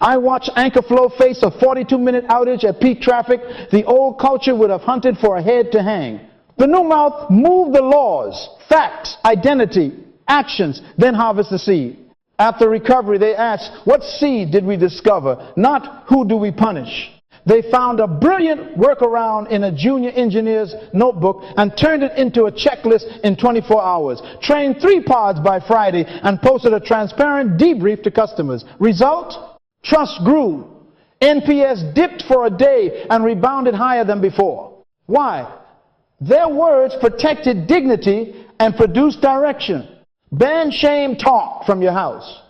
A: I watched Anchor Flow face a 42-minute outage at peak traffic. The old culture would have hunted for a head to hang. The new mouth moved the laws, facts, identity, actions, then harvest the seed. After recovery, they asked, what seed did we discover? Not who do we punish? They found a brilliant workaround in a junior engineer's notebook and turned it into a checklist in 24 hours. Trained 3 pods by Friday and posted a transparent debrief to customers. Result? Trust grew. NPS dipped for a day and rebounded higher than before. Why? Their words protected dignity and produced direction. Ban shame talk from your house.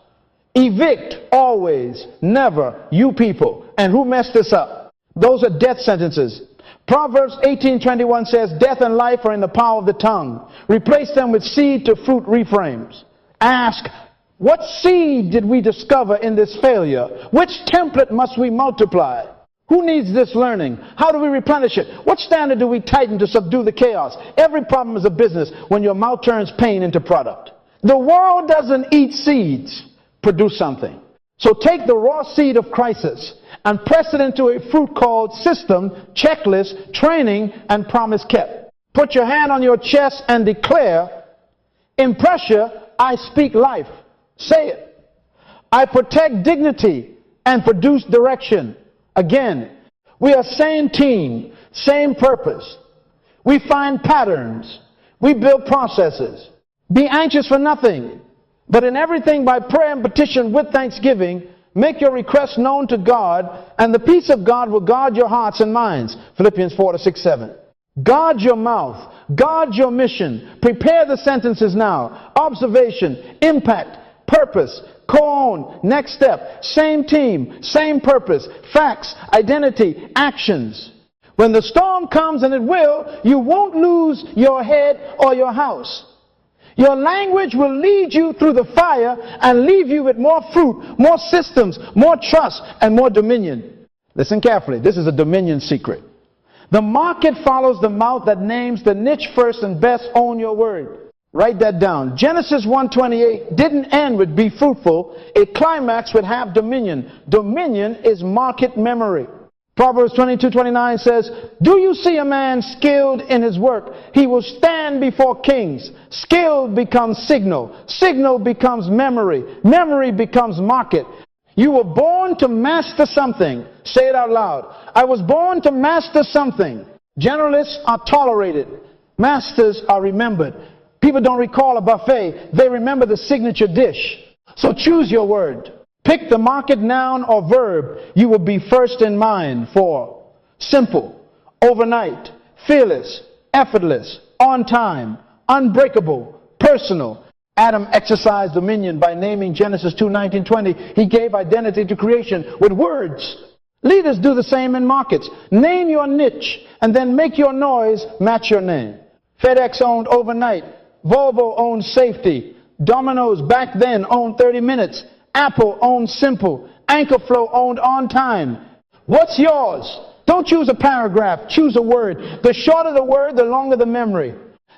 A: Evict always, never, you people. And who messed this up? Those are death sentences. Proverbs 18:21 says, death and life are in the power of the tongue. Replace them with seed to fruit reframes. Ask, what seed did we discover in this failure? Which template must we multiply? Who needs this learning? How do we replenish it? What standard do we tighten to subdue the chaos? Every problem is a business when your mouth turns pain into product. The world doesn't eat seeds. Produce something. So take the raw seed of crisis and press it into a fruit called system, checklist, training, and promise kept. Put your hand on your chest and declare, in pressure, I speak life. Say it. I protect dignity and produce direction. Again, we are same team, same purpose. We find patterns. We build processes. Be anxious for nothing, but in everything by prayer and petition with thanksgiving, make your requests known to God, and the peace of God will guard your hearts and minds. Philippians 4:6-7. Guard your mouth. Guard your mission. Prepare the sentences now. Observation, impact, purpose, co-own, next step, same team, same purpose, facts, identity, actions. When the storm comes, and it will, you won't lose your head or your house. Your language will lead you through the fire and leave you with more fruit, more systems, more trust, and more dominion. Listen carefully. This is a dominion secret. The market follows the mouth that names the niche first and best. Own your word. Write that down. Genesis 1:28 didn't end with be fruitful. It climaxed with have dominion. Dominion is market memory. Proverbs 22:29 says, do you see a man skilled in his work? He will stand before kings. Skilled becomes signal. Signal becomes memory. Memory becomes market. You were born to master something. Say it out loud. I was born to master something. Generalists are tolerated. Masters are remembered. People don't recall a buffet. They remember the signature dish. So choose your word. Pick the market noun or verb you will be first in mind for. Simple, overnight, fearless, effortless, on time, unbreakable, personal. Adam exercised dominion by naming Genesis 2:19-20. He gave identity to creation with words. Leaders do the same in markets. Name your niche and then make your noise match your name. FedEx owned overnight. Volvo owned safety. Domino's back then owned 30 minutes. Apple owned simple. Anchorflow owned on time. What's yours? Don't choose a paragraph. Choose a word. The shorter the word, the longer the memory.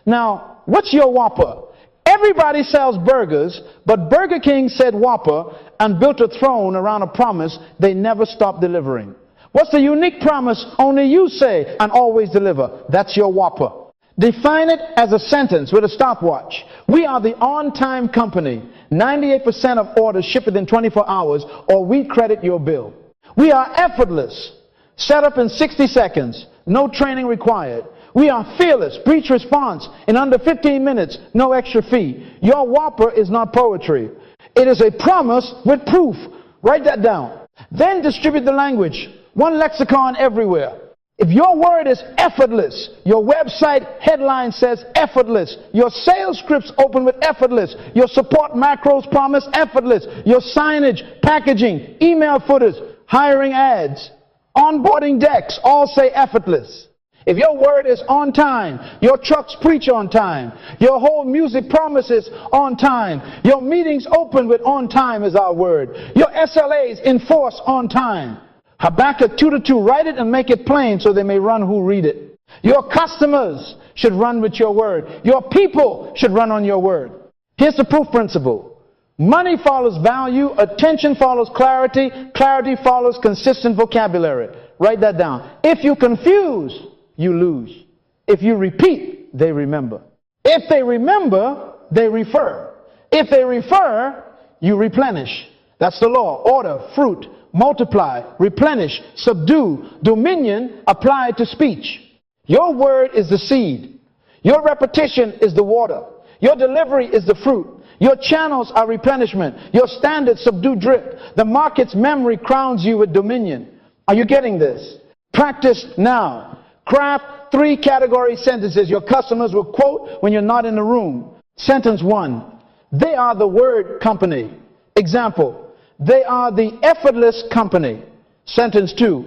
A: Now, what's your Whopper? Everybody sells burgers, but Burger King said Whopper and built a throne around a promise they never stopped delivering. What's the unique promise only you say and always deliver? That's your Whopper. Define it as a sentence with a stopwatch. We are the on-time company. 98% of orders ship within 24 hours or we credit your bill. We are effortless. Set up in 60 seconds. No training required. We are fearless. Breach response in under 15 minutes. No extra fee. Your Whopper is not poetry. It is a promise with proof. Write that down. Then distribute the language. One lexicon everywhere. If your word is effortless, your website headline says effortless. Your sales scripts open with effortless. Your support macros promise effortless. Your signage, packaging, email footers, hiring ads, onboarding decks all say effortless. If your word is on time, your trucks preach on time, your whole music promises on time, your meetings open with on time is our word, your SLAs enforce on time. Habakkuk 2:2, write it and make it plain so they may run who read it. Your customers should run with your word. Your people should run on your word. Here's the proof principle. Money follows value, attention follows clarity, clarity follows consistent vocabulary. Write that down. If you confuse, you lose. If you repeat, they remember. If they remember, they refer. If they refer, you replenish. That's the law. Order, fruit, multiply, replenish, subdue, dominion applied to speech. Your word is the seed. Your repetition is the water. Your delivery is the fruit. Your channels are replenishment. Your standards subdue drip. The market's memory crowns you with dominion. Are you getting this? Practice now. Craft 3 category sentences your customers will quote when you're not in the room. Sentence 1. They are the word company. Example. They are the effortless company. Sentence 2.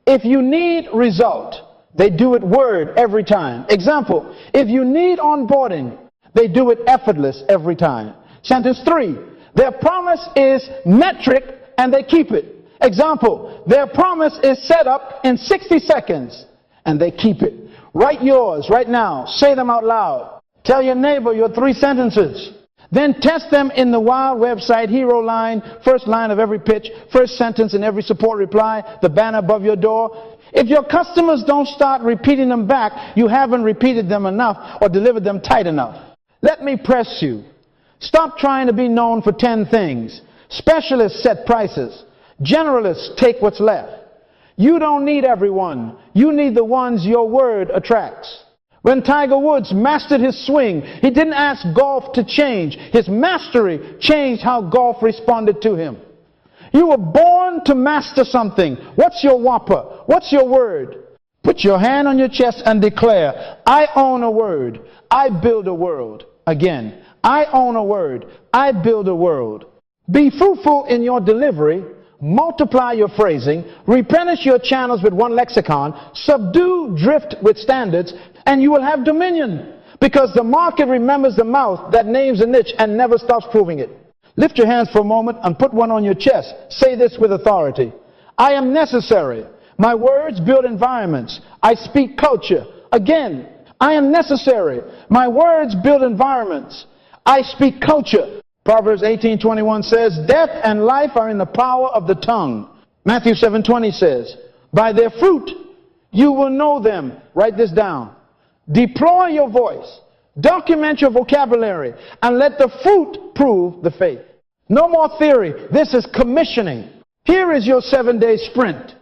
A: If you need result, they do it word every time. Example. If you need onboarding, they do it effortless every time. Sentence 3. Their promise is metric and they keep it. Example. Their promise is set up in 60 seconds and they keep it. Write yours right now. Say them out loud. Tell your neighbor your 3 sentences. Then test them in the wild website hero line, first line of every pitch, first sentence in every support reply, the banner above your door. If your customers don't start repeating them back, you haven't repeated them enough or delivered them tight enough. Let me press you. Stop trying to be known for 10 things. Specialists set prices. Generalists take what's left. You don't need everyone. You need the ones your word attracts. When Tiger Woods mastered his swing, he didn't ask golf to change. His mastery changed how golf responded to him. You were born to master something. What's your Whopper? What's your word? Put your hand on your chest and declare, I own a word. I build a world. Again, I own a word. I build a world. Be fruitful in your delivery. Multiply your phrasing. Replenish your channels with one lexicon. Subdue drift with standards. And you will have dominion. Because the market remembers the mouth that names a niche and never stops proving it. Lift your hands for a moment and put one on your chest. Say this with authority. I am necessary. My words build environments. I speak culture. Again, I am necessary. My words build environments. I speak culture. Proverbs 18:21 says, death and life are in the power of the tongue. Matthew 7:20 says, by their fruit you will know them. Write this down. Deploy your voice. Document your vocabulary. And let the fruit prove the faith. No more theory. This is commissioning. Here is your 7-day sprint.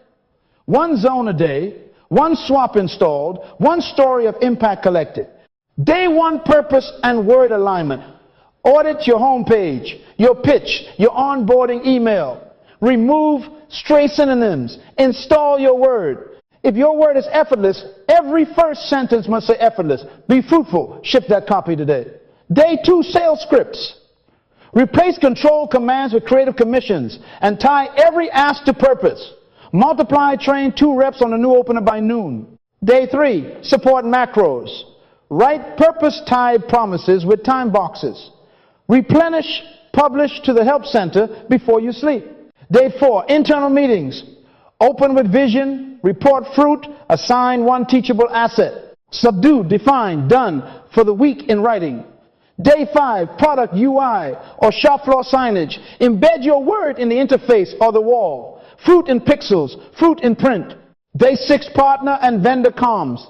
A: 1 zone a day. 1 swap installed. 1 story of impact collected. Day 1 purpose and word alignment. Audit your homepage, your pitch, your onboarding email. Remove stray synonyms. Install your word. If your word is effortless, every first sentence must say effortless. Be fruitful. Ship that copy today. Day 2, sales scripts. Replace control commands with creative commissions and tie every ask to purpose. Multiply, train 2 reps on a new opener by noon. Day 3, support macros. Write purpose-tied promises with time boxes. Replenish, publish to the help center before you sleep. Day 4, internal meetings. Open with vision, report fruit, assign 1 teachable asset. Subdue, define, done for the week in writing. Day 5, product UI or shop floor signage. Embed your word in the interface or the wall. Fruit in pixels, fruit in print. Day 6, partner and vendor comms.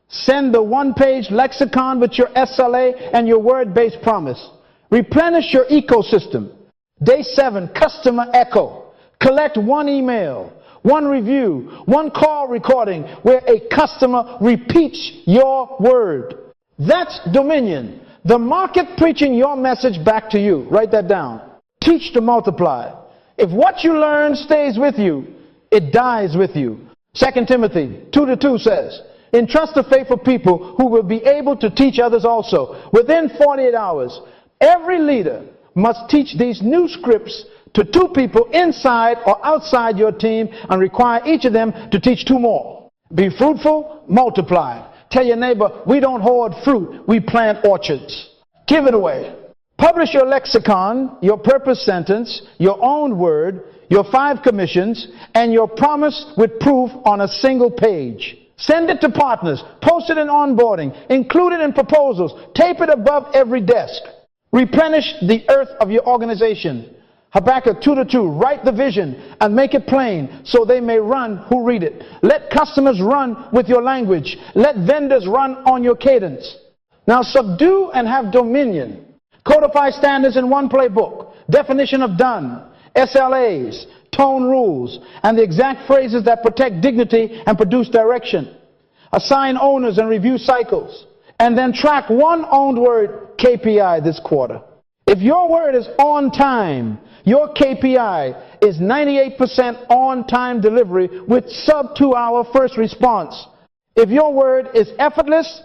A: Send the 1-page lexicon with your SLA and your word-based promise. Replenish your ecosystem. Day 7, customer echo. Collect 1 email, 1 review, 1 call recording where a customer repeats your word. That's dominion. The market preaching your message back to you. Write that down. Teach to multiply. If what you learn stays with you, it dies with you. 2 Timothy 2:2 says, entrust to faithful people who will be able to teach others also. Within 48 hours, every leader must teach these new scripts to 2 people inside or outside your team and require each of them to teach 2 more. Be fruitful, multiply. Tell your neighbor, we don't hoard fruit, we plant orchards. Give it away. Publish your lexicon, your purpose sentence, your own word, your 5 commissions, and your promise with proof on a single page. Send it to partners, post it in onboarding, include it in proposals, tape it above every desk. Replenish the earth of your organization. Habakkuk 2:2, write the vision and make it plain so they may run who read it. Let customers run with your language. Let vendors run on your cadence. Now subdue and have dominion. Codify standards in 1 playbook. Definition of done, SLAs, tone rules, and the exact phrases that protect dignity and produce direction. Assign owners and review cycles. And then track 1 owned word KPI this quarter. If your word is on time, your KPI is 98% on-time delivery with sub-2-hour first response. If your word is effortless,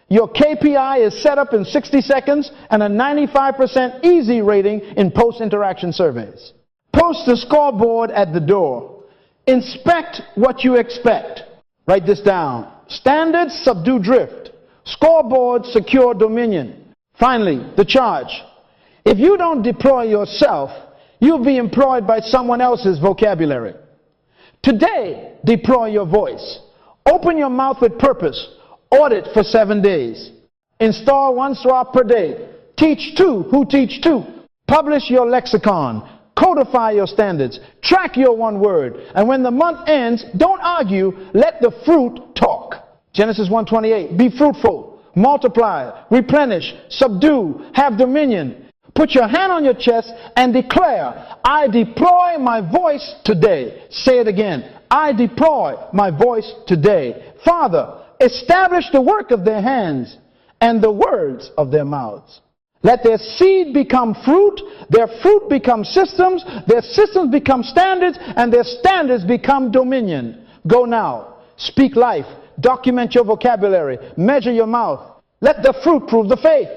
A: your KPI is set up in 60 seconds and a 95% easy rating in post-interaction surveys. Post the scoreboard at the door. Inspect what you expect. Write this down. Standards subdue drift. Scoreboard secure dominion. Finally, the charge. If you don't deploy yourself, you'll be employed by someone else's vocabulary. Today, deploy your voice. Open your mouth with purpose. Audit for 7 days. Install 1 swap per day. Teach 2 who teach 2. Publish your lexicon. Codify your standards. Track your 1 word. And when the month ends, don't argue. Let the fruit talk. Genesis 1:28. Be fruitful. Multiply. Replenish. Subdue. Have dominion. Put your hand on your chest and declare, I deploy my voice today. Say it again. I deploy my voice today. Father, establish the work of their hands and the words of their mouths. Let their seed become fruit, their fruit become systems, their systems become standards, and their standards become dominion. Go now. Speak life. Document your vocabulary. Measure your mouth. Let the fruit prove the faith.